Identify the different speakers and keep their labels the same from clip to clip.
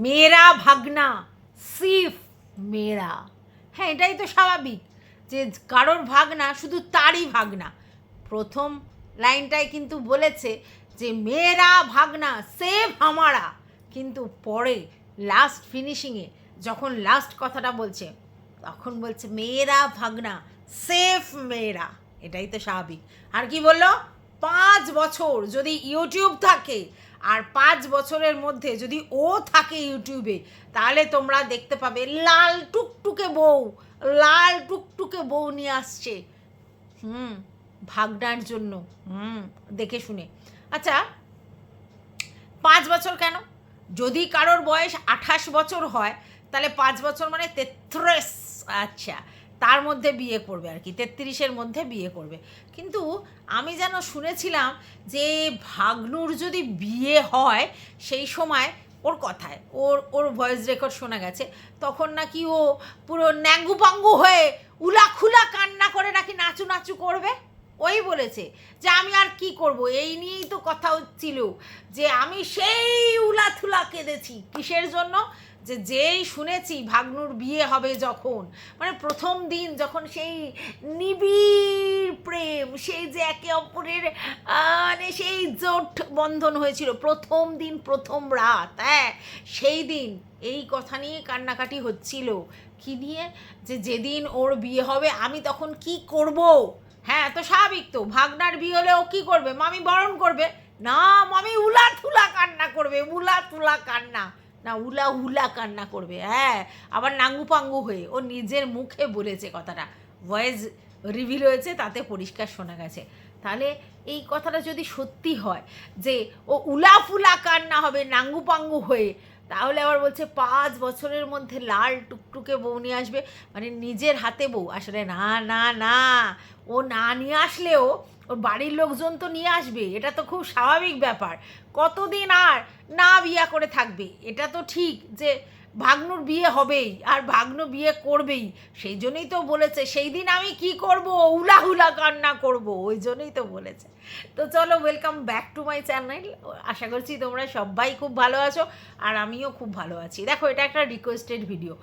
Speaker 1: মেরা ভাগনা সিফ মেরা। হ্যাঁ, এটাই তো স্বাভাবিক যে কারোর ভাগনা শুধু তারই ভাগনা। প্রথম লাইনটাই কিন্তু বলেছে যে মেরা ভাগনা সেফ হামারা, কিন্তু পরে লাস্ট ফিনিশিংয়ে যখন লাস্ট কথাটা বলছে তখন বলছে মেরা ভাগনা সেফ মেরা। এটাই তো স্বাভাবিক। আর কি বললো, 5 বছর যদি ইউটিউব থাকে আর 5 বছরের মধ্যে যদি ও থাকে ইউটিউবে, তাহলে তোমরা দেখতে পাবে লাল টুকটুকে বউ, লাল টুকটুকে বউ নিয়ে আসছে ভাগনার জন্য। দেখে শুনে। আচ্ছা, 5 বছর কেন? যদি কারোর বয়স 28 বছর হয় তাহলে 5 বছর মানে 33। আচ্ছা, তার মধ্যে বিয়ে করবে আর কি, 33-এর মধ্যে বিয়ে করবে। কিন্তু আমি যেন শুনেছিলাম যে ভাগ্নুর যদি বিয়ে হয় সেই সময়, ওর কথায়, ওর ভয়েস রেকর্ড শোনা গেছে, তখন নাকি ও পুরো ন্যাঙ্গু পাঙ্গু হয়ে উলাখুলা কান্না করে নাকি নাচু নাচু করবে। ওই বলেছে যে আমি আর কি করব, এই নিয়েই তো কথা হচ্ছিল যে আমি সেই উলাথুলা কেঁদেছি। কিসের জন্য? যে যেই শুনেছি ভাগ্নুর বিয়ে হবে যখন, মানে প্রথম দিন যখন সেই নিবিড় প্রেম, সেই যে একে অপরের মানে সেই জোট বন্ধন হয়েছিল প্রথম দিন, প্রথম রাত, হ্যাঁ সেই দিন এই কথা নিয়ে কান্নাকাটি হচ্ছিল। কি নিয়ে? যে যেদিন ওর বিয়ে হবে আমি তখন কি করব। হ্যাঁ, তো স্বাভাবিক তো, ভাগনার বিয়ে হলে ও কী করবে? মামি বরণ করবে না, মামি উলা থুলা কান্না করবে, উলা তুলা কান্না না, উলা হুলা কান্না করবে। হ্যাঁ, আবার নাঙ্গু পাঙ্গু হয়ে, ও নিজের মুখে বলেছে কথাটা, ভয়েস রিভিল হয়েছে, তাতে পরিষ্কার শোনা গেছে। তাহলে এই কথাটা যদি সত্যি হয় যে ও উলা ফুলা কান্না হবে নাঙ্গু পাঙ্গু হয়ে, তাহলে আবার বলছে 5 বছরের মধ্যে লাল টুকটুকে বউ নিয়ে আসবে, মানে নিজের হাতে বউ। আসলে না না না, ও না নিয়ে আসলেও ওর বাড়ির লোকজন তো নিয়ে আসবে, এটা তো খুব স্বাভাবিক ব্যাপার। কতদিন আর না বিয়ে করে থাকবে? এটা তো ঠিক যে ভাগ্নুর বিয়ে হবেই আর ভাগ্নু বিয়ে করবেই, সেই জন্যই তো বলেছে সেই দিন আমি কি করব, উলাহুলা কান্না করব, ওই জন্যই তো বলেছে। তো চলো, welcome back to my channel. আশা করছি তোমরা সবাই খুব ভালো আছো আর আমিও খুব ভালো আছি। দেখো, এটা একটা রিকোয়েস্টেড ভিডিও,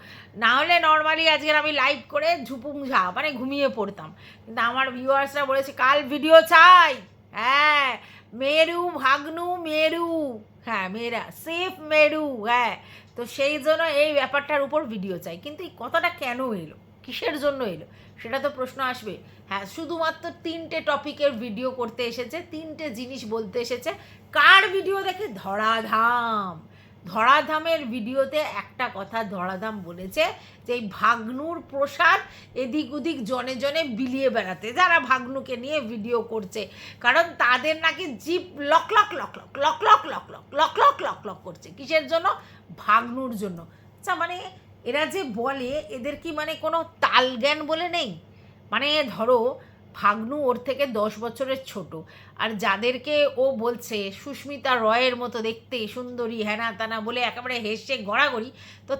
Speaker 1: না হলে নর্মালি আজকের আমি লাইভ করে ঝুপুং ঝা মানে ঘুমিয়ে পড়তাম, কিন্তু আমার ভিউয়ার্সরা বলেছে কাল ভিডিও চাই। হ্যাঁ, মেরু ভাগ্নু মেরু, হ্যাঁ মেয়েরা সেফ মেরু, হ্যাঁ। তো সেই জন্য এই ব্যাপারটার উপর ভিডিও চাই। কিন্তু এই কথাটা কেন এলো, কিসের জন্য এলো, সেটা তো প্রশ্ন আসবে। হ্যাঁ, শুধুমাত্র 3টে টপিকের ভিডিও করতে এসেছে, 3টে জিনিস বলতে এসেছে। কার ভিডিও দেখে? ধরাধাম। ধরাধামের ভিডিওতে একটা কথা ধরাধাম বলেছে যে এই ভাগ্নুর প্রসাদ এদিক ওদিক জনে জনে বিলিয়ে বেড়াতে, যারা ভাগ্নুকে নিয়ে ভিডিও করছে, কারণ তাদের নাকি zip lock lock lock lock lock lock lock lock lock lock lock lock করছে। কিসের জন্য? ভাগ্নুর জন্য। আচ্ছা, মানে এরা যে বলে, এদের কি মানে কোনো তাল জ্ঞান বলে নেই? মানে ধরো ভাগ্নু ওর থেকে 10 বছরের ছোট, আর যাদেরকে ও বলছে সুস্মিতা রয়ের মতো দেখতে, সুন্দরী, হ্যানা তানা বলে একেবারে হেসে গড়াগড়ি, তো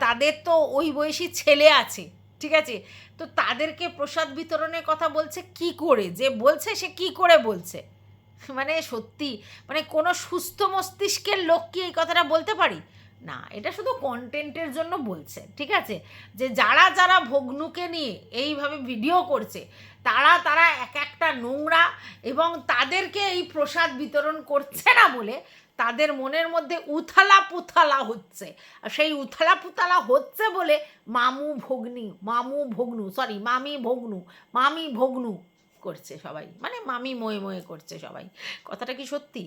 Speaker 1: তাদের তো ওই বয়সী ছেলে আছে, ঠিক আছে? তো তাদেরকে প্রসাদ বিতরণের কথা বলছে কি করে? যে বলছে সে কি করে বলছে? মানে সত্যি, মানে কোনো সুস্থ মস্তিষ্কের লোক কি এই কথাটা বলতে পারি? না, এটা শুধু কন্টেন্টের জন্য বলছে, ঠিক আছে? যে যারা যারা ভগ্নুকে নিয়ে এইভাবে ভিডিও করছে, তারা তারা এক একটা নোংরা, এবং তাদেরকে এই প্রসাদ বিতরণ করছে না বলে তাদের মনের মধ্যে উথালা পুথালা হচ্ছে। আর সেই উথালা পুথালা হচ্ছে বলে মামি ভগ্নু করছে সবাই, মানে মামি ময়ে ময়ে করছে সবাই। কথাটা কি সত্যি?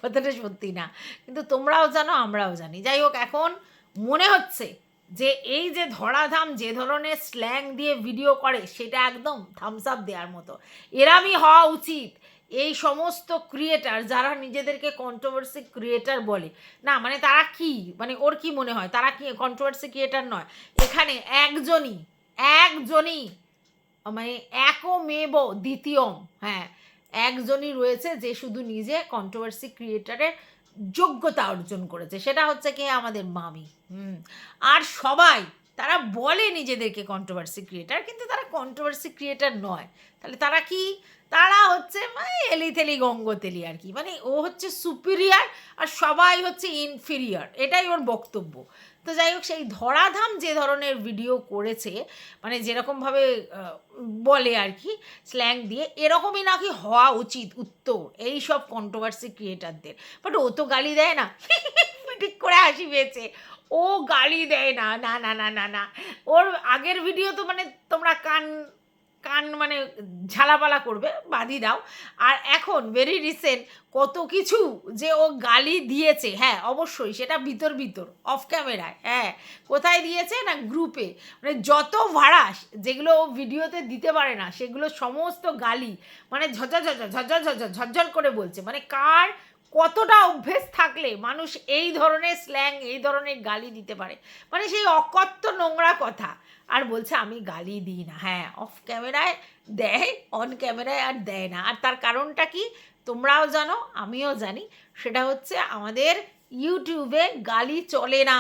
Speaker 1: কথাটা সত্যি না, কিন্তু তোমরাও জানো আমরাও জানি। যাই হোক, এখন মনে হচ্ছে যে এই যে ধরাধাম যে ধরনের স্ল্যাং দিয়ে ভিডিও করে, সেটা একদম থামস আপ দেওয়ার মতো। এরামই হওয়া উচিত এই সমস্ত ক্রিয়েটার যারা নিজেদেরকে কন্ট্রোভার্সি ক্রিয়েটার বলে। না মানে তারা কি, মানে ওর কি মনে হয় তারা কি কন্ট্রোভার্সি ক্রিয়েটার নয়? এখানে একজনই মানে একও মেব দ্বিতীয়ম, হ্যাঁ একজনই রয়েছে যে শুধু নিজে কন্ট্রোভার্সি ক্রিয়েটারের যোগ্যতা অর্জন করেছে, সেটা হচ্ছে কি আমাদের মামি। আর সবাই তারা বলে নিজেদেরকে কন্ট্রোভার্সি ক্রিয়েটার, কিন্তু তারা কন্ট্রোভার্সি ক্রিয়েটার নয়। তাহলে তারা কি? তারা হচ্ছে মানে এলিথেলি গঙ্গতেলি আর কি, মানে ও হচ্ছে সুপিরিয়ার আর সবাই হচ্ছে ইনফিরিয়ার, এটাই ওর বক্তব্য। তো যাই হোক, সেই ধরাধাম যে ধরনের ভিডিও করেছে, মানে যেরকমভাবে বলে আর কি স্ল্যাং দিয়ে, এরকমই নাকি হওয়া উচিত উত্তর এই সব কন্ট্রোভার্সি ক্রিয়েটারদের। বাট ও তো গালি দেয় না, ঠিক করে হাসি পেয়েছে, ও গালি দেয় না, না না না না না। ওর আগের ভিডিও তো মানে তোমরা কান কান মানে ঝালাপালা করবে, বাদি দাও। আর এখন ভেরি রিসেন্ট কত কিছু যে ও গালি দিয়েছে, হ্যাঁ অবশ্যই সেটা ভিতর ভিতর অফ ক্যামেরায়, হ্যাঁ কোথায় দিয়েছে না গ্রুপে, মানে যত ভাড়াস যেগুলো ও ভিডিওতে দিতে পারে না সেগুলো সমস্ত গালি, মানে ঝঝর ঝঝর ঝঝর ঝঝর ঝরঝর করে বলছে। মানে কার কতটা অভ্যেস থাকলে মানুষ এই ধরনের স্ল্যাং এই ধরনের গালি দিতে পারে, মানে সেই অকথ্য নোংরা কথা। আর বলছে আমি গালি দিই না, হ্যাঁ অফ ক্যামেরায় দেয়, অন ক্যামেরায় আর দেয় না। আর তার কারণটা কি তোমরাও জানো আমিও জানি, সেটা হচ্ছে আমাদের ইউটিউবে গালি চলে না,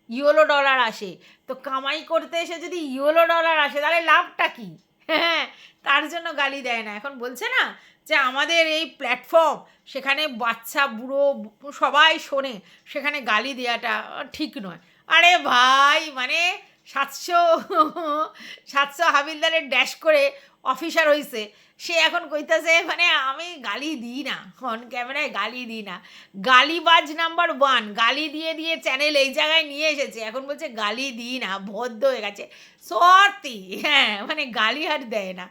Speaker 1: ইয়েলো ডলার আসে। তো কামাই করতে এসে যদি ইয়েলো ডলার আসে তাহলে লাভটা কি? হ্যাঁ, তার জন্য গালি দেয় না। এখন বলছে না যে আমাদের এই প্ল্যাটফর্ম, সেখানে বাচ্চা বুড়ো সবাই শোনে, সেখানে গালি দেওয়াটা ঠিক নয়। আরে ভাই, মানে 700 হাবিলদারের ড্যাশ করে অফিসার হয়েছে, সে এখন কইতাছে মানে আমি গালি দিই না, অন ক্যামেরায় গালি দিই না। গালিবাজ নাম্বার 1, গালি দিয়ে দিয়ে চ্যানেল এই জায়গায় নিয়ে এসেছে, এখন বলছে গালি দিই না, ভদ্র হয়ে গেছে সত্যি। হ্যাঁ, মানে গালি আর দেয় না।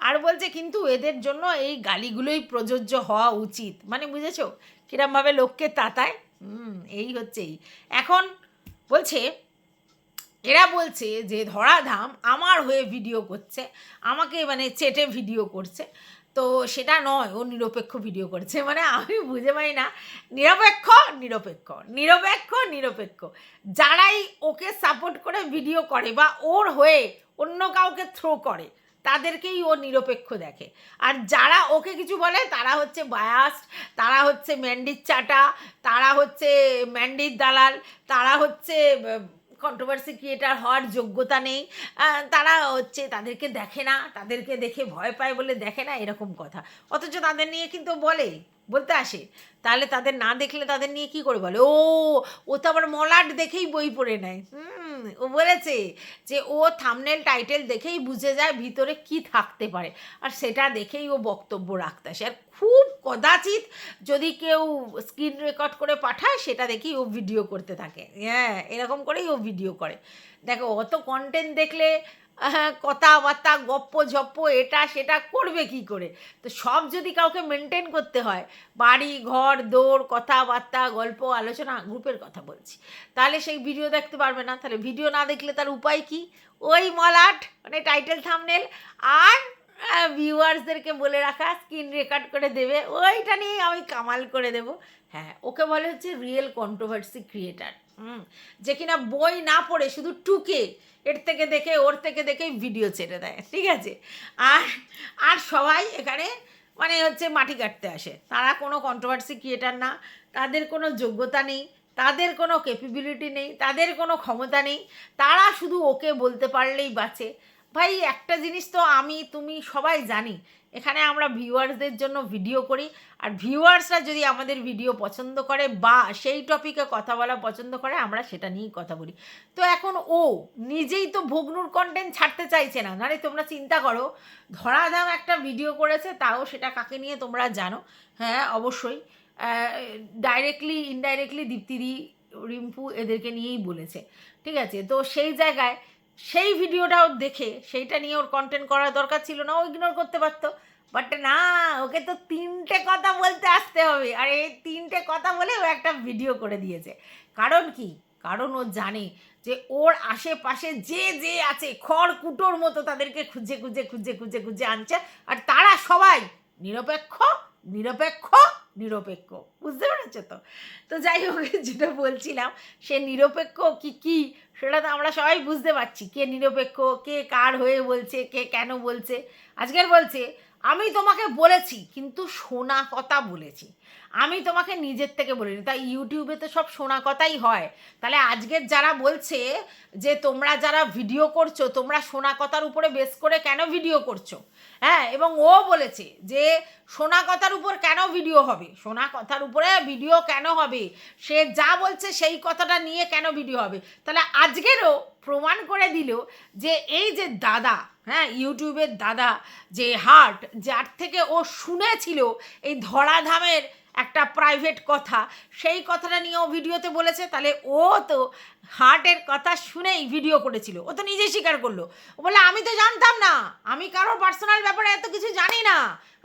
Speaker 1: আর বলছে কিন্তু এদের জন্য এই গালিগুলোই প্রযোজ্য হওয়া উচিত, মানে বুঝেছো কিরমভাবে লোককে তাতায়। এই হচ্ছেই এখন বলছে, এরা বলছে যে ধরাধাম আমার হয়ে ভিডিও করছে, আমাকে মানে চেটে ভিডিও করছে। তো সেটা নয়, ও নিরপেক্ষ ভিডিও করছে। মানে আমি বুঝে পাই না, নিরপেক্ষ নিরপেক্ষ নিরপেক্ষ নিরপেক্ষ, যারাই ওকে সাপোর্ট করে ভিডিও করে বা ওর হয়ে অন্য কাউকে থ্রো করে তাদেরকেই ও নিরপেক্ষ দেখে। আর যারা ওকে কিছু বলে তারা হচ্ছে বায়াসড, তারা হচ্ছে ম্যান্ডির চাটা, তারা হচ্ছে ম্যান্ডির দালাল, তারা হচ্ছে কন্ট্রোভার্সি ক্রিয়েটার হওয়ার যোগ্যতা নেই, তারা হচ্ছে তাদেরকে দেখে না, তাদেরকে দেখে ভয় পায় বলে দেখে না, এরকম কথা। অথচ তাদের নিয়ে কিন্তু বলতে আসে, তাহলে তাদের না দেখলে তাদের নিয়ে কি করে বলে? ও তো আবার মলাট দেখেই বই পড়ে নেয়। ও বলেছে যে ও থাম্বনেল টাইটেল দেখেই বুঝে যায় ভিতরে কি থাকতে পারে, আর সেটা দেখেই ও বক্তব্য রাখতে আসে। আর খুব কদাচিৎ যদি কেউ স্ক্রিন রেকর্ড করে পাঠায় সেটা দেখেই ও ভিডিও করতে থাকে। হ্যাঁ, এরকম করেই ও ভিডিও করে। দেখো অত কন্টেন্ট দেখলে কথাবার্তা গপ্প ঝপ্প এটা সেটা করবে কি করে? তো সব যদি কাউকে মেনটেন করতে হয়, বাড়ি ঘর দৌড় কথাবার্তা গল্প আলোচনা, গ্রুপের কথা বলছি, তাহলে সেই ভিডিও দেখতে পারবে না। তাহলে ভিডিও না দেখলে তার উপায় কি? ওই মলাট মানে টাইটেল থাম্বনেল আর ভিউয়ার্সদেরকে বলে রাখা স্ক্রিন রেকর্ড করে দেবে, ওইটা নিয়ে আমি কামাল করে দেব। হ্যাঁ, ওকে বলে হচ্ছে রিয়েল কন্ট্রোভার্সি ক্রিয়েটার। যে কিনা বই না পড়ে শুধু টুকে এর থেকে দেখে ওর থেকে দেখেই ভিডিও ছেড়ে দেয়, ঠিক আছে? আর আর সবাই এখানে মানে হচ্ছে মাটি কাটতে আসে, তারা কোনো কন্ট্রোভার্সি ক্রিয়েটার না, তাদের কোনো যোগ্যতা নেই, তাদের কোনো ক্যাপাবিলিটি নেই, তাদের কোনো ক্ষমতা নেই, তারা শুধু ওকে বলতে পারলেই বাঁচে। ভাই একটা জিনিস তো আমি তুমি সবাই জানি, এখানে আমরা ভিউয়ার্সদের জন্য ভিডিও করি, আর ভিউয়ার্সরা যদি আমাদের ভিডিও পছন্দ করে বা সেই টপিকে কথা বলা পছন্দ করে আমরা সেটা নিয়েই কথা বলি। তো এখন ও নিজেই তো ভগ্নুর কন্টেন্ট ছাড়তে চাইছে না, নারে তোমরা চিন্তা করো, ধরাধাম একটা ভিডিও করেছে, তাও সেটা কাকে নিয়ে তোমরা জানো? হ্যাঁ অবশ্যই ডাইরেক্টলি ইনডাইরেক্টলি দীপ্তিদি রিম্পু এদেরকে নিয়েই বলেছে, ঠিক আছে? তো সেই জায়গায় সেই ভিডিওটাও দেখে সেইটা নিয়ে ওর কন্টেন্ট করার দরকার ছিল না, ও ইগনোর করতে পারতো। বাট না, ওকে তো 3টে কথা বলতে আসতে হবে, আর এই 3টে কথা বলে ও একটা ভিডিও করে দিয়েছে। কারণ কি? কারণ ও জানে যে ওর আশেপাশে যে যে আছে খড়কুটোর মতো তাদেরকে খুঁজে খুঁজে খুঁজে খুঁজে খুঁজে আনছে, আর তারা সবাই নিরপেক্ষ নিরপেক্ষ নিরপেক্ষ, বুঝতে পেরেছো তো? তো যাই হোক, যেটা বলছিলাম, সে নিরপেক্ষ কি কি সেটা তো আমরা সবাই বুঝতে পারছি, কে নিরপেক্ষ, কে কার হয়ে বলছে, কে কেন বলছে। আজকের বলছে আমি তোমাকে বলেছি কিন্তু শোনা কথা বলেছি, আমি তোমাকে নিজের থেকে বলিনি। তাই ইউটিউবে তো সব শোনা কথাই হয়। তাহলে আজকের যারা বলছে যে তোমরা যারা ভিডিও করছো তোমরা শোনা কথার উপরে বেস করে কেন ভিডিও করছো, হ্যাঁ, এবং ও বলেছে যে শোনা কথার উপর কেন ভিডিও হবে, শোনা কথার উপরে ভিডিও কেন হবে, সে যা বলছে সেই কথাটা নিয়ে কেন ভিডিও হবে। তাহলে আজকেরও প্রমাণ করে দিল যে এই যে দাদা, হ্যাঁ, ইউটিউবের দাদা, যে হার্ট, যার থেকে ও শুনেছিল এই ধরাধামের একটা প্রাইভেট কথা, সেই কথাটা নিয়ে ও ভিডিওতে বলেছে। তাহলে ও তো হার্টের কথা শুনেই ভিডিও করেছিল, ও তো নিজেই স্বীকার করলো। ও বলে আমি তো জানতাম না, আমি কারোর পার্সোনাল ব্যাপারে এত কিছু জানি না,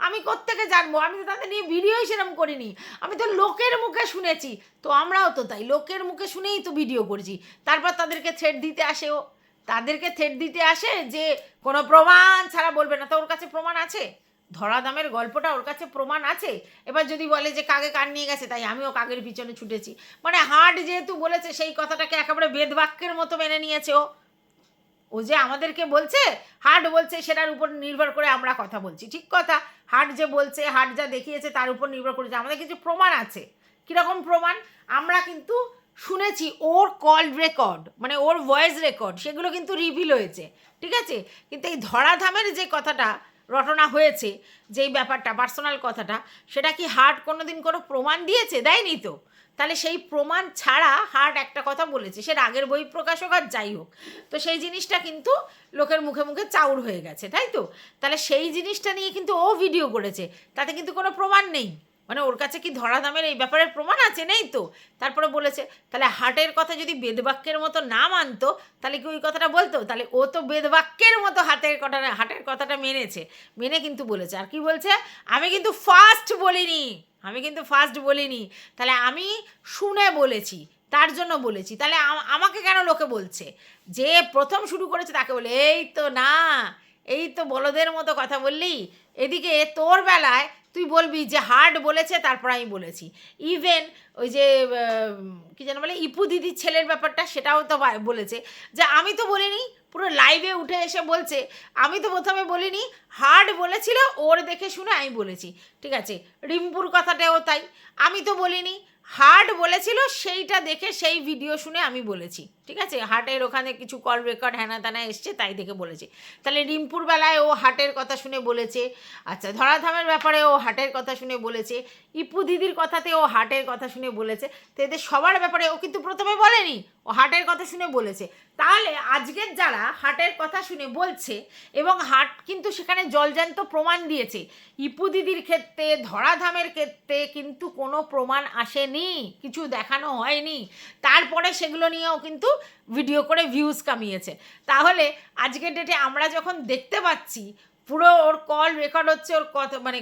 Speaker 1: আমি কোত্থেকে জানবো, আমি তো তাদের নিয়ে ভিডিওই সেরকম করিনি, আমি তো লোকের মুখে শুনেছি। তো আমরাও তো তাই লোকের মুখে শুনেই তো ভিডিও করেছি। তারপর তাদেরকে থ্রেট দিতে আসে ও, তাদেরকে থ্রেট দিতে আসে যে কোনো প্রমাণ ছাড়া বলবে না। তো ওর কাছে প্রমাণ আছে, ধরাধামের গল্পটা ওর কাছে প্রমাণ আছে। এবার যদি বলে যে কাকে কান নিয়ে গেছে তাই আমিও কাকের পিছনে ছুটেছি, মানে হার্ট যেহেতু বলেছে সেই কথাটাকে একেবারে বেদবাক্যের মতো মেনে নিয়েছে ও। ও যে আমাদেরকে বলছে, হার্ট বলছে, সেটার উপর নির্ভর করে আমরা কথা বলছি, ঠিক কথা। হার্ট যে বলছে, হার্ট যা দেখিয়েছে তার উপর নির্ভর করেছে, আমাদের কিছু প্রমাণ আছে। কীরকম প্রমাণ? আমরা কিন্তু শুনেছি ওর কল রেকর্ড, মানে ওর ভয়েস রেকর্ড, সেগুলো কিন্তু রিভিল হয়েছে, ঠিক আছে। কিন্তু এই ধরাধামের যে কথাটা রটনা হয়েছে, যেই ব্যাপারটা পার্সোনাল কথাটা, সেটা কি হার্ট কোনো দিন কোনো প্রমাণ দিয়েছে? দেয়নি তো। তাহলে সেই প্রমাণ ছাড়া হার্ট একটা কথা বলেছে, সে আগের বই প্রকাশক আর যাই হোক, তো সেই জিনিসটা কিন্তু লোকের মুখে মুখে চাউর হয়ে গেছে, তাই তো। তাহলে সেই জিনিসটা নিয়ে কিন্তু ও ভিডিও করেছে, তাতে কিন্তু কোনো প্রমাণ নেই। মানে ওর কাছে কি ধরাধামের এই ব্যাপারের প্রমাণ আছে? নেই তো। তারপরে বলেছে, তাহলে হার্টের কথা যদি বেদবাক্যের মতো না মানতো তাহলে কি ওই কথাটা বলতো? তাহলে ও তো বেদবাক্যের মতো হার্টের কথাটা মেনেছে, মেনে কিন্তু বলেছে। আর কি বলছে? আমি কিন্তু ফার্স্ট বলিনি, আমি কিন্তু ফার্স্ট বলিনি, তাহলে আমি শুনে বলেছি, তার জন্য বলেছি। তাহলে আমাকে কেন লোকে বলছে? যে প্রথম শুরু করেছে তাকে বলে এই তো না, এই তো বলদের মতো কথা বললি। এদিকে তোর বেলায় তুই বলবি যে হার্ট বলেছে তারপর আমি বলেছি। ইভেন ওই যে কী যেন বলে ইপু দিদির ছেলের ব্যাপারটা, সেটাও তো বলেছে যে আমি তো বলিনি, পুরো লাইভে উঠে এসে বলছে আমি তো প্রথমে বলিনি, হার্ট বলেছিল, ওর দেখে শুনে আমি বলেছি, ঠিক আছে। রিম্পুর কথাটাও তাই, আমি তো বলিনি, হার্ট বলেছিল, সেইটা দেখে সেই ভিডিও শুনে আমি বলেছি, ঠিক আছে। হার্টের ওখানে কিছু কল রেকর্ড হ্যানা ত্যানা এসছে তাই দেখে বলেছি। তাহলে রিম্পুর বেলায় ও হার্টের কথা শুনে বলেছে, আচ্ছা, ধরাধামের ব্যাপারে ও হার্টের কথা শুনে বলেছে, ইপু দিদির কথাতে ও হার্টের কথা শুনে বলেছে। তো এদের সবার ব্যাপারে ও কিন্তু প্রথমে বলেনি, ও হার্টের কথা শুনে বলেছে। তাহলে আজকের যারা হার্টের কথা শুনে বলছে, এবং হার্ট কিন্তু সেখানে জলজ্যান্ত প্রমাণ দিয়েছে, ইপু দিদির ক্ষেত্রে, ধরাধামের ক্ষেত্রে কিন্তু কোনো প্রমাণ আসেনি, কিছু দেখানো হয়নি, তারপরে সেগুলো নিয়েও কিন্তু ভিডিও করে ভিউজ কামিয়েছে। তাহলে আজকের ডেটে আমরা যখন দেখতে পাচ্ছি পুরো ওর কল রেকর্ড হচ্ছে, ওর কথা মানে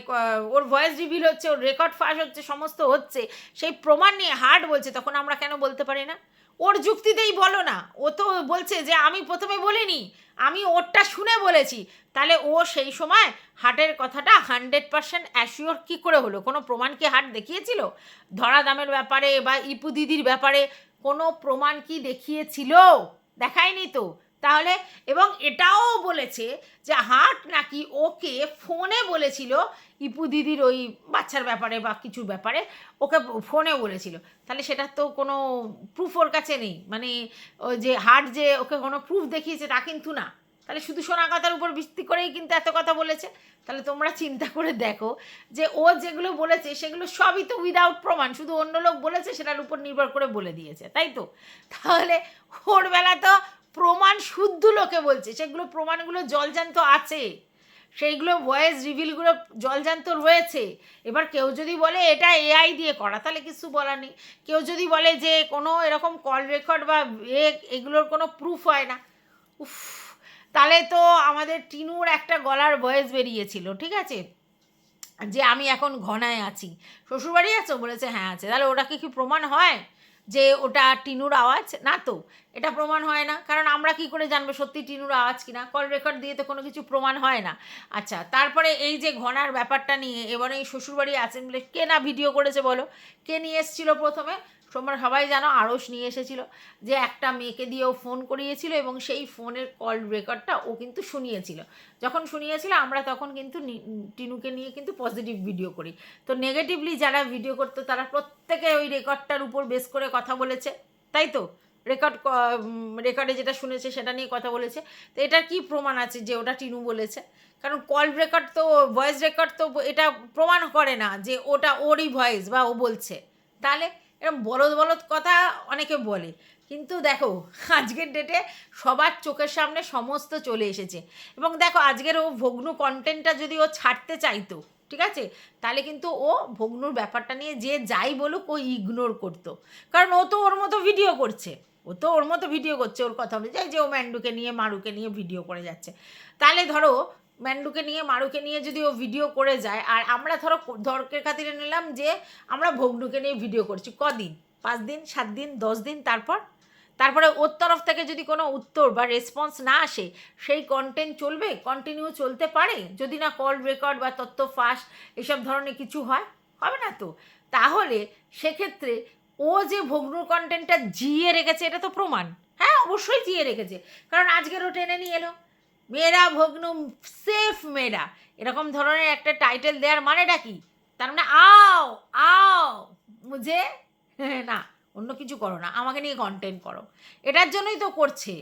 Speaker 1: ওর ভয়েস রিভিল হচ্ছে, ওর রেকর্ড ফাঁস হচ্ছে, সমস্ত হচ্ছে, সেই প্রমাণ নিয়ে হার্ট বলছে, তখন আমরা কেন বলতে পারি না? ওর যুক্তিতেই বলো না, ও তো বলছে যে আমি প্রথমে বলিনি, আমি ওরটা শুনে বলেছি। তাহলে ও সেই সময় হার্টের কথাটা 100% অ্যাসিওর কী করে হলো? কোনো প্রমাণ কি হার্ট দেখিয়েছিল? ধরাধামের ব্যাপারে বা ইপু দিদির ব্যাপারে কোনো প্রমাণ কি দেখিয়েছিল? দেখায়নি তো। তাহলে, এবং এটাও বলেছে যে হার্ট নাকি ওকে ফোনে বলেছিল ইপু দিদির ওই বাচ্চার ব্যাপারে বা কিছুর ব্যাপারে, ওকে ফোনে বলেছিল। তাহলে সেটার তো কোনো প্রুফ ওর কাছে নেই, মানে ওই যে হার্ট যে ওকে কোনো প্রুফ দেখিয়েছে তা কিন্তু না। তাহলে শুধু শোনা কথার উপর ভিত্তি করেই কিন্তু এত কথা বলেছে। তাহলে তোমরা চিন্তা করে দেখো যে ও যেগুলো বলেছে সেগুলো সবই তো উইদাউট প্রমাণ, শুধু অন্য লোক বলেছে সেটার উপর নির্ভর করে বলে দিয়েছে, তাই তো। তাহলে ওর বেলা তো প্রমাণ শুদ্ধ লোকে বলছে, সেগুলো প্রমাণগুলো জলজান্ত আছে, সেইগুলো ভয়েস রিভিলগুলো জলজান্ত রয়েছে। এবার কেউ যদি বলে এটা এআই দিয়ে করা, তাহলে কিছু বলার নেই। কেউ যদি বলে যে কোনো এরকম কল রেকর্ড বা এগুলোর কোনো প্রুফ হয় না, উফ, তাহলে তো আমাদের টিনুর একটা গলার ভয়েস বেরিয়েছিল, ঠিক আছে, যে আমি এখন ঘনায় আছি, শ্বশুরবাড়ি আছো? বলেছে হ্যাঁ আছে। তাহলে ওটা কি প্রমাণ হয় যে ওটা টিনুর আওয়াজ? না তো, এটা প্রমাণ হয় না, কারণ আমরা কি করে জানবো সত্যি টিনুর আওয়াজ কিনা? কল রেকর্ড দিয়ে তো কোনো কিছু প্রমাণ হয় না। আচ্ছা, তারপরে এই যে ঘনার ব্যাপারটা নিয়ে এবারে এই শ্বশুরবাড়ি আছেন বলে কে না ভিডিও করেছে বলো? কে নিয়ে এসেছিলো প্রথমে? সোমবার সবাই জানো আড়স নিয়ে এসেছিল, যে একটা মেয়েকে দিয়েও ফোন করিয়েছিল এবং সেই ফোনের কল রেকর্ডটা ও কিন্তু শুনিয়েছিল। যখন শুনিয়েছিল আমরা তখন কিন্তু টিনুকে নিয়ে কিন্তু পজিটিভ ভিডিও করি, তো নেগেটিভলি যারা ভিডিও করতো তারা প্রত্যেকে ওই রেকর্ডটার উপর বেস করে কথা বলেছে, তাই তো? রেকর্ডে যেটা শুনেছে সেটা নিয়ে কথা বলেছে। তো এটার কি প্রমাণ আছে যে ওটা টিনু বলেছে? কারণ কল রেকর্ড তো, ভয়েস রেকর্ড তো এটা প্রমাণ করে না যে ওটা ওরই ভয়েস বা ও বলছে। তাহলে এরকম বলদ বলদ কথা অনেকে বলে, কিন্তু দেখো আজকের ডেটে সবার চোখের সামনে সমস্ত চলে এসেছে। এবং দেখো আজকের ও ভগ্নু কন্টেন্টটা যদি ও ছাড়তে চাইতো, ঠিক আছে, তাহলে কিন্তু ও ভগ্নুর ব্যাপারটা নিয়ে যে যাই বলুক ও ইগনোর করতো, কারণ ও তো ওর মতো ভিডিও করছে, ওর কথা অনুযায়ী যে ও ম্যান্ডুকে নিয়ে মারুকে নিয়ে ভিডিও করে যাচ্ছে। তাহলে ধরো ম্যান্ডুকে নিয়ে মারুকে নিয়ে যদি ও ভিডিও করে যায়, আর আমরা ধরো ধর্কের খাতিরে নিলাম যে আমরা ভগ্নুকে নিয়ে ভিডিও করছি, কদিন, 5 দিন 7 দিন 10 দিন, তারপরে ওর তরফ থেকে যদি কোনো উত্তর বা রেসপন্স না আসে, সেই কন্টেন্ট চলবে, কন্টিনিউ চলতে পারে যদি না কল রেকর্ড বা তথ্য ফাঁস এসব ধরনের কিছু হয়? হবে না তো। তাহলে সেক্ষেত্রে ও যে ভগ্নুর কন্টেন্টটা জিয়ে রেখেছে এটা তো প্রমাণ। হ্যাঁ, অবশ্যই জিয়ে রেখেছে, কারণ আজকের ও টেনে নিয়ে এলো মেয়েরা ভগ্নু সেফ মেয়েরা, এরকম ধরনের একটা টাইটেল দেওয়ার মানেটা কি? তার মানে আও আও মুঝে না, অন্য কিছু করো না, আমাকে নিয়ে কন্টেন্ট করো, এটার জন্যই তো করছে।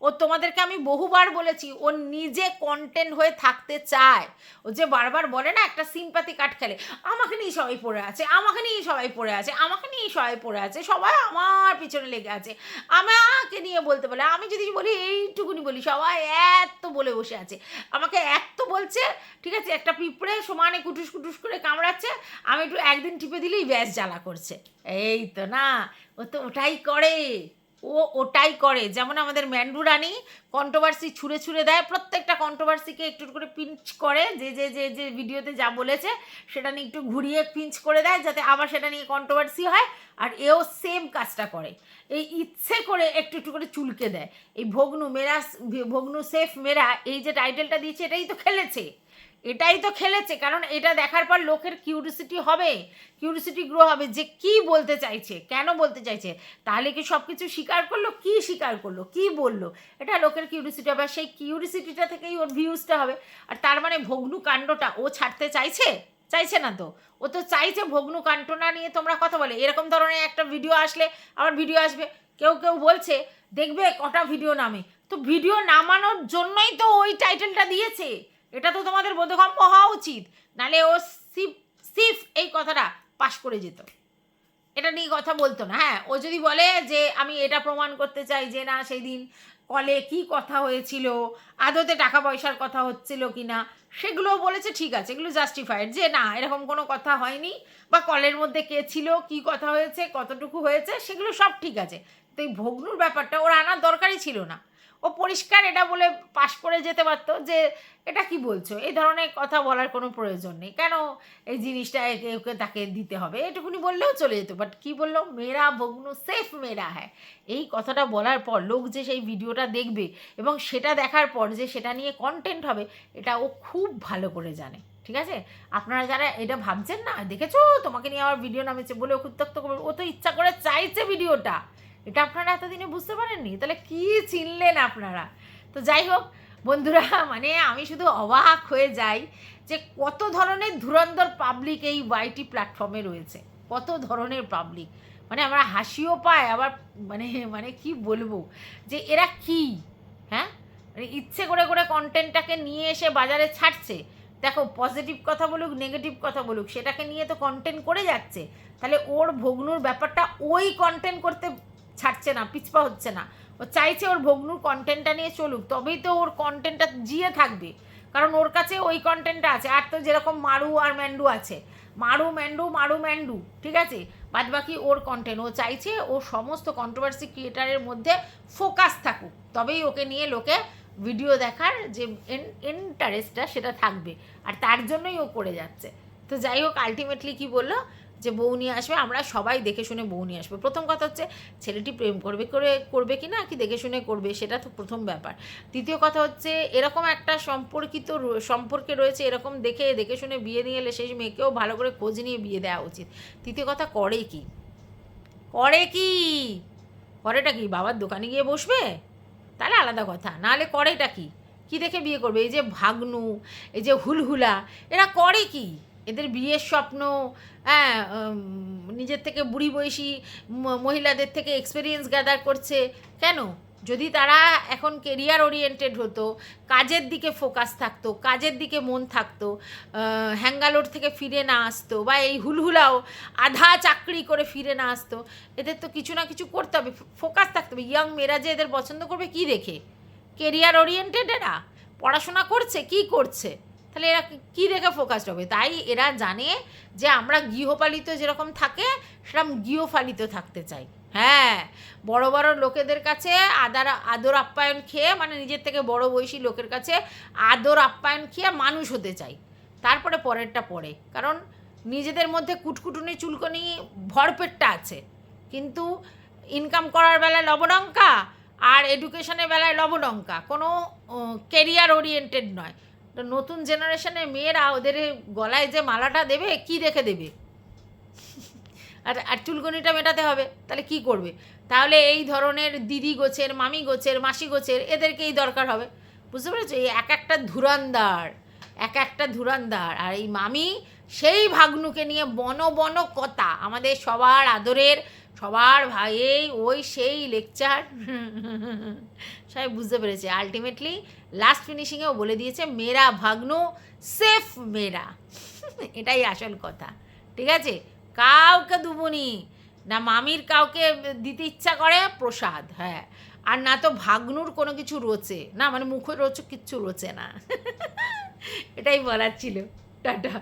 Speaker 1: ও তোমাদেরকে আমি বহুবার বলেছি ও নিজে কন্টেন্ট হয়ে থাকতে চায়। ও যে বারবার বলে না একটা সিম্পাথি কাট খেলে, আমাকে নিয়ে সবাই পড়ে আছে, আমাকে নিয়ে সবাই পড়ে আছে, আমাকে নিয়ে সবাই পড়ে আছে, সবাই আমার পিছনে লেগে আছে, আমাকে নিয়ে বলতে বলে, আমি যদি বলি এইটুকুনি বলি সবাই এত বলে বসে আছে, আমাকে এত বলছে, ঠিক আছে, একটা পিঁপড়ে সমানে কুটুস কুটুস করে কামড়াচ্ছে, আমি একটু একদিন টিপে দিলেই ব্যাস জ্বালা করছে। এই তো না, ও তো ওটাই করে, ওটাই করে। যেমন আমাদের ম্যান্ডু রানী কন্ট্রোভার্সি ছুঁড়ে ছুঁড়ে দেয়, প্রত্যেকটা কন্ট্রোভার্সিকে একটু করে পিঞ্চ করে, যে যে যে যে ভিডিওতে যা বলেছে সেটা নিয়ে একটু ঘুরিয়ে পিঞ্চ করে দেয় যাতে আবার সেটা নিয়ে কন্ট্রোভার্সি হয়। আর এও সেম কাজটা করে, এই ইচ্ছে করে একটু একটু করে চুলকে দেয়। এই ভগ্নু সেফ মেরা এই যে টাইটেলটা দিয়েছে এটাই তো খেলেছে, কারণ এটা দেখার পর লোকের কিউরিসিটি গ্রো হবে যে কি বলতে চাইছে, কেন বলতে চাইছে, তাহলে কি সব কিছু স্বীকার করলো, কি বললো, এটা লোকের কিউরিসিটি হবে, আর সেই কিউরিসিটিটা থেকেই ওর ভিউজটা হবে। আর তার মানে ভগ্নু কাণ্ডটা ও ছাড়তে চাইছে না তো, ও তো চাইছে ভগ্নু কাণ্ডটা নিয়ে তোমরা কথা বলে, এরকম ধরনের একটা ভিডিও আসলে আবার ভিডিও আসবে, কেউ বলছে দেখবে কটা ভিডিও নামে, তো ভিডিও নামানোর জন্যই তো ওই টাইটেলটা দিয়েছে, এটা তো তোমাদের বোধগম্য হওয়া উচিত, নালে ও সিফ এই কথাটা পাশ করে যেত, এটা নিয়ে কথা বলতো না। হ্যাঁ, ও যদি বলে যে আমি এটা প্রমাণ করতে চাই যে না সেই দিন কলে কি কথা হয়েছিল, আদতে টাকা পয়সার কথা হচ্ছিল কি না, সেগুলো বলেছে, ঠিক আছে, এগুলো জাস্টিফাইড, যে না এরকম কোনো কথা হয়নি, বা কলের মধ্যে কে ছিল, কি কথা হয়েছে, কতটুকু হয়েছে, সেগুলো সব ঠিক আছে। তো এই ভগ্নুর ব্যাপারটা ওর আনার দরকারই ছিল না, ও পরিষ্কার এটা বলে পাশ করে যেতে পারতো যে এটা কি বলছো, এই ধরনের কথা বলার কোনো প্রয়োজন নেই, কেন এই জিনিসটা ওকে তাকে দিতে হবে, এটুকুনি বললেও চলে যেত। বাট কি বললো, মেয়েরা ভগ্নু সেফ মেয়েরা, হ্যাঁ, এই কথাটা বলার পর লোক যে সেই ভিডিওটা দেখবে এবং সেটা দেখার পর যে সেটা নিয়ে কন্টেন্ট হবে, এটা ও খুব ভালো করে জানে। ঠিক আছে, আপনারা যারা এটা ভাবছেন না, দেখেছো তোমাকে নিয়ে আমার ভিডিও নামেছে বলে ও উত্তক্ত করবে, ও তো ইচ্ছা করে চাইছে ভিডিওটা, এটা আপনারা এতদিনে বুঝতে পারেননি, তাহলে কি চিনলেন আপনারা? তো যাই হোক বন্ধুরা, মানে আমি শুধু অবাক হয়ে যাই যে কত ধরনের ধুরন্ধর পাবলিক এই ওয়াইটি প্ল্যাটফর্মে রয়েছে, কত ধরনের পাবলিক, মানে আমরা হাসিও পায়, আবার মানে মানে কি বলবো যে এরা কি, হ্যাঁ, মানে ইচ্ছে করে কন্টেন্টটাকে নিয়ে এসে বাজারে ছাড়ছে। দেখো পজিটিভ কথা বলুক নেগেটিভ কথা বলুক সেটাকে নিয়ে তো কন্টেন্ট করে যাচ্ছে, তাহলে ওর ভগ্নুর ব্যাপারটা ওই কন্টেন্ট করতে ছাড়ছে না, পিছপা হচ্ছে না, ও চাইছে ওর ভগ্নুর কন্টেন্টটা নিয়ে চলুক, তবেই তো ওর কন্টেন্টটা জিয়ে থাকবে, কারণ ওর কাছে ওই কন্টেন্টটা আছে। আর তো যেরকম মারু আর ম্যান্ডু আছে, মারু ম্যান্ডু, ঠিক আছে, বাদ বাকি ওর কন্টেন্ট, ও চাইছে ও সমস্ত কন্ট্রোভার্সি ক্রিয়েটারের মধ্যে ফোকাস থাকুক, তবেই ওকে নিয়ে লোকে ভিডিও দেখার যে ইন্টারেস্টটা সেটা থাকবে, আর তার জন্যই ও করে যাচ্ছে। তো যাই হোক, আলটিমেটলি কি বললো যে বউ নিয়ে আসবে, আমরা সবাই দেখে শুনে বউ নিয়ে আসবে। প্রথম কথা হচ্ছে ছেলেটি প্রেম করবে কি না, কি দেখে শুনে করবে, সেটা তো প্রথম ব্যাপার। দ্বিতীয় কথা হচ্ছে এরকম একটা সম্পর্কে রয়েছে, এরকম দেখে শুনে বিয়ে নিয়ে এলে সেই মেয়েকেও ভালো করে খোঁজ নিয়ে বিয়ে দেওয়া উচিত। তৃতীয় কথা, করে কি, করে কি? করেটা কি? বাবার দোকানে গিয়ে বসবে? তাহলে আলাদা কথা, নাহলে করেটা কি? কি দেখে বিয়ে করবে? এই যে ভাগ্নু, এই যে হুলহুলা, এরা করে কি? এদের বিয়ের স্বপ্ন, হ্যাঁ, নিজের থেকে বুড়ি বয়সী মহিলাদের থেকে এক্সপিরিয়েন্স গ্যাদার করছে কেন? যদি তারা এখন কেরিয়ার ওরিয়েন্টেড হতো, কাজের দিকে ফোকাস থাকতো, কাজের দিকে মন থাকতো, হ্যাঙ্গালোর থেকে ফিরে না আসতো, বা এই হুলহুলাও আধা চাকরি করে ফিরে না আসতো, এদের তো কিছু না কিছু করতে হবে, ফোকাস থাকতে হবে। ইয়াং মেয়েরা যে এদের পছন্দ করবে কি দেখে? কেরিয়ার ওরিয়েন্টেড, এরা পড়াশোনা করছে, কি করছে? তাহলে এরা কী দেখে ফোকাসড হবে? তাই এরা জানে যে আমরা গৃহপালিত যেরকম থাকে সেরকম গৃহপালিত থাকতে চাই। হ্যাঁ, বড় বড় লোকেদের কাছে আদর আপ্যায়ন খেয়ে, মানে নিজের থেকে বড় বয়সী লোকের কাছে আদর আপ্যায়ন খেয়ে মানুষ হতে চাই, তারপরে পরেরটা পড়ে। কারণ নিজেদের মধ্যে কুটকুটুনি চুলকনি ভরপেটটা আছে, কিন্তু ইনকাম করার বেলায় লবডঙ্কা আর এডুকেশনের বেলায় লবডঙ্কা, কোনো কেরিয়ার ওরিয়েন্টেড নয়। তো নতুন জেনারেশনের মেয়েরা ওদের গলায় যে মালাটা দেবে, কি দেখে দেবে? আর চুলকনিটা মেটাতে হবে, তাহলে কি করবে? তাহলে এই ধরনের দিদি গোছের, মামি গোছের, মাসি গোছের, এদেরকেই দরকার হবে। বুঝতে পেরেছো? এই এক একটা ধুরান্দার, এক একটা ধুরান্দার। আর এই মামি সেই ভাগ্নুকে নিয়ে বন বন কথা, আমাদের সবার আদরের, সবার ভাই, ওই সেই লেকচার। সবাই বুঝতে পেরেছে। আলটিমেটলি লাস্ট ফিনিশিংয়েও বলে দিয়েছে, মেরা ভাগ্নু সেফ মেরা। এটাই আসল কথা, ঠিক আছে? কাউকে দুবনি না, মামির কাউকে দিতে ইচ্ছা করে প্রসাদ, হ্যাঁ, আর না তো ভাগ্নুর কোনো কিছু রোচে না, মানে মুখে রোচে কিচ্ছু রোচে না। এটাই বলার ছিল। টাটা।